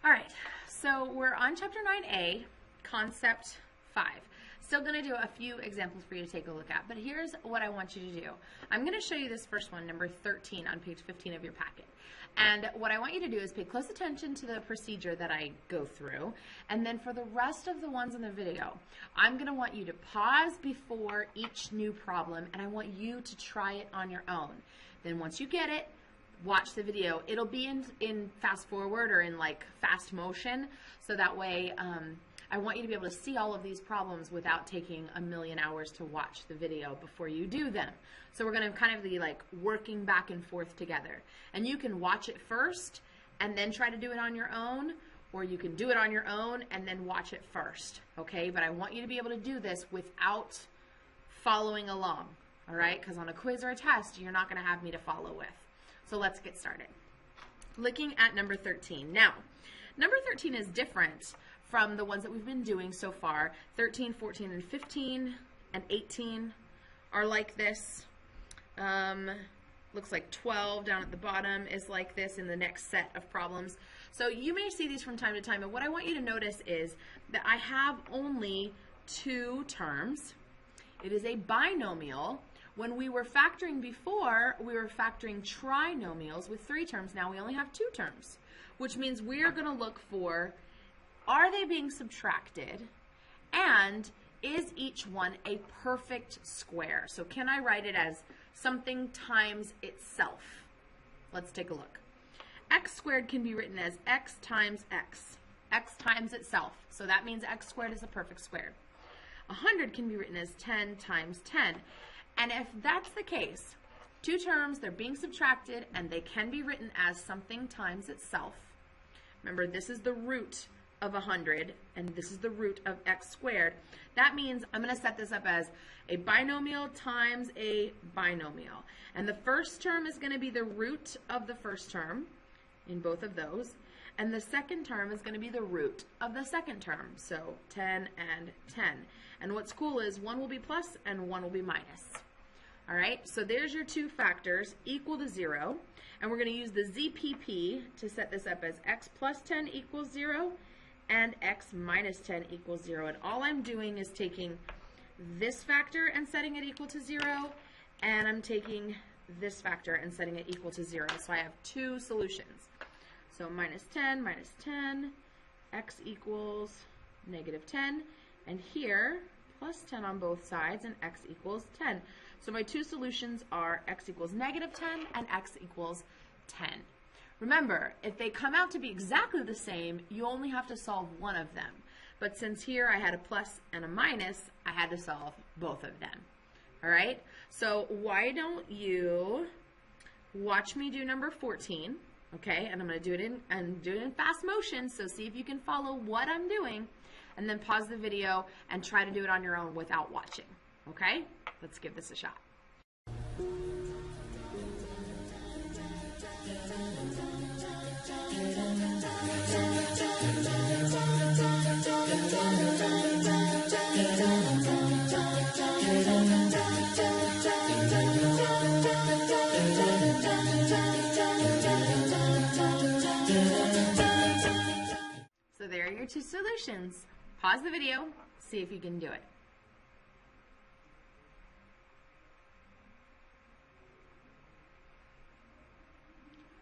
All right, so we're on chapter 9a, concept 5. Still going to do a few examples for you to take a look at, but here's what I want you to do. I'm going to show you this first one, number 13 on page 15 of your packet. And what I want you to do is pay close attention to the procedure that I go through, and then for the rest of the ones in the video, I'm going to want you to pause before each new problem, and I want you to try it on your own. Then once you get it, watch the video. It'll be in fast forward or in like fast motion, so that way I want you to be able to see all of these problems without taking a million hours to watch the video before you do them. So we're going to kind of be like working back and forth together. And you can watch it first and then try to do it on your own, or you can do it on your own and then watch it first, okay? But I want you to be able to do this without following along, all right? Because on a quiz or a test, you're not going to have me to follow with. So let's get started. Looking at number 13. Now, number 13 is different from the ones that we've been doing so far. 13, 14, and 15, and 18 are like this. Looks like 12 down at the bottom is like this in the next set of problems. So you may see these from time to time, and what I want you to notice is that I have only two terms. It is a binomial. When we were factoring before, we were factoring trinomials with three terms. Now we only have two terms, which means we're going to look for, are they being subtracted, and is each one a perfect square? So can I write it as something times itself? Let's take a look. X squared can be written as x times x times itself. So that means x squared is a perfect square. 100 can be written as 10 times 10. And if that's the case, two terms, they're being subtracted, and they can be written as something times itself. Remember, this is the root of 100, and this is the root of x squared. That means I'm going to set this up as a binomial times a binomial. And the first term is going to be the root of the first term in both of those. And the second term is going to be the root of the second term. So 10 and 10. And what's cool is one will be plus and one will be minus. All right, so there's your two factors equal to 0. And we're going to use the ZPP to set this up as x plus 10 equals 0 and x minus 10 equals 0. And all I'm doing is taking this factor and setting it equal to 0, and I'm taking this factor and setting it equal to 0. So I have two solutions. So minus 10, x equals negative 10, and here plus 10 on both sides, and x equals 10. So my two solutions are x equals negative 10 and x equals 10. Remember, if they come out to be exactly the same, you only have to solve one of them. But since here I had a plus and a minus, I had to solve both of them. All right? So why don't you watch me do number 14, okay? And I'm going to do it in fast motion, so see if you can follow what I'm doing, and then pause the video and try to do it on your own without watching. Okay? Let's give this a shot. So there are your two solutions. Pause the video, see if you can do it.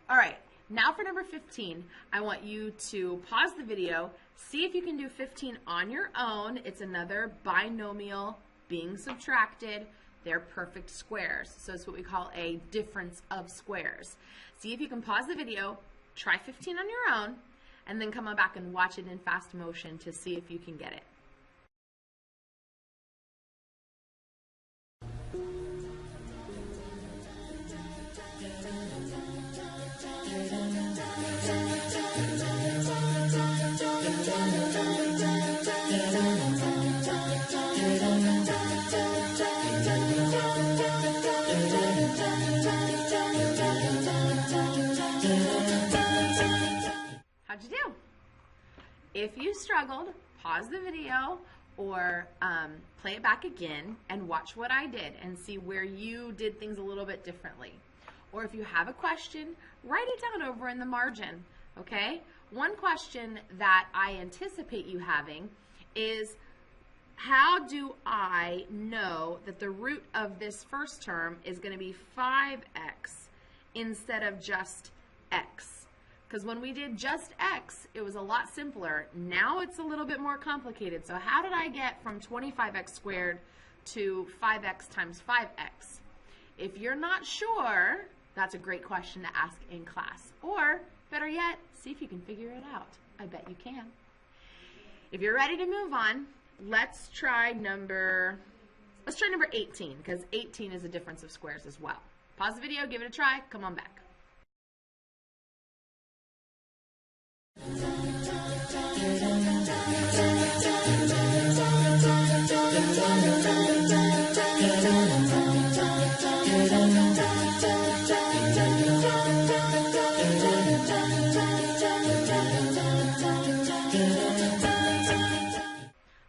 All right, now for number 15, I want you to pause the video, see if you can do 15 on your own. It's another binomial being subtracted. They're perfect squares, so it's what we call a difference of squares. See if you can pause the video, try 15 on your own, and then come on back and watch it in fast motion to see if you can get it. How'd you do? If you struggled, pause the video or play it back again and watch what I did and see where you did things a little bit differently. Or if you have a question, write it down over in the margin. Okay? One question that I anticipate you having is, how do I know that the root of this first term is going to be 5x instead of just x? Because when we did just x, it was a lot simpler. Now it's a little bit more complicated. So how did I get from 25x squared to 5x times 5x? If you're not sure, that's a great question to ask in class. Or, better yet, see if you can figure it out. I bet you can. If you're ready to move on, let's try number 18, because 18 is a difference of squares as well. Pause the video, give it a try, come on back.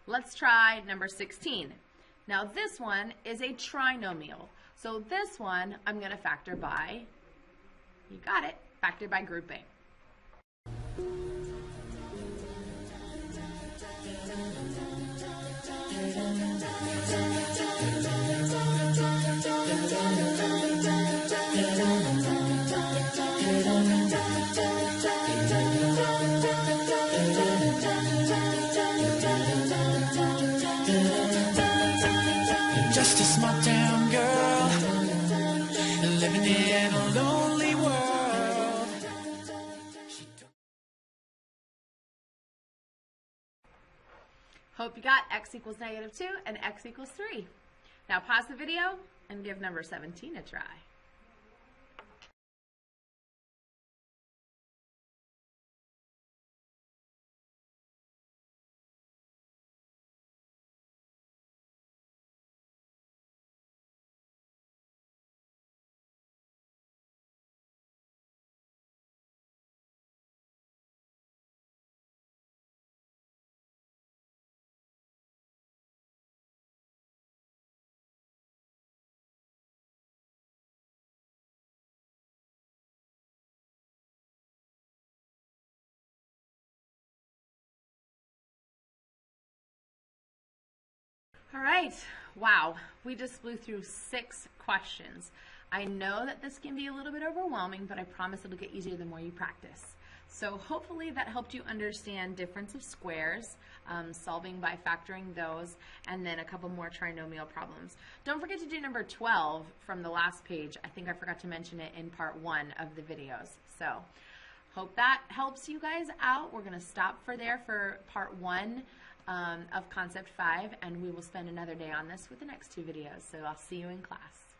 Let's try number 16. Now this one is a trinomial. So this one I'm going to factor by, you got it, factor by grouping. Just a small town girl living in a lonely world. Hope you got x equals -2 and x equals 3. Now pause the video and give number 17 a try. All right, wow, we just blew through 6 questions. I know that this can be a little bit overwhelming, but I promise it'll get easier the more you practice. So hopefully that helped you understand difference of squares, solving by factoring those, and then a couple more trinomial problems. Don't forget to do number 12 from the last page. I think I forgot to mention it in part 1 of the videos. So hope that helps you guys out. We're going to stop for part 1 of Concept 5, and we will spend another day on this with the next 2 videos. So I'll see you in class.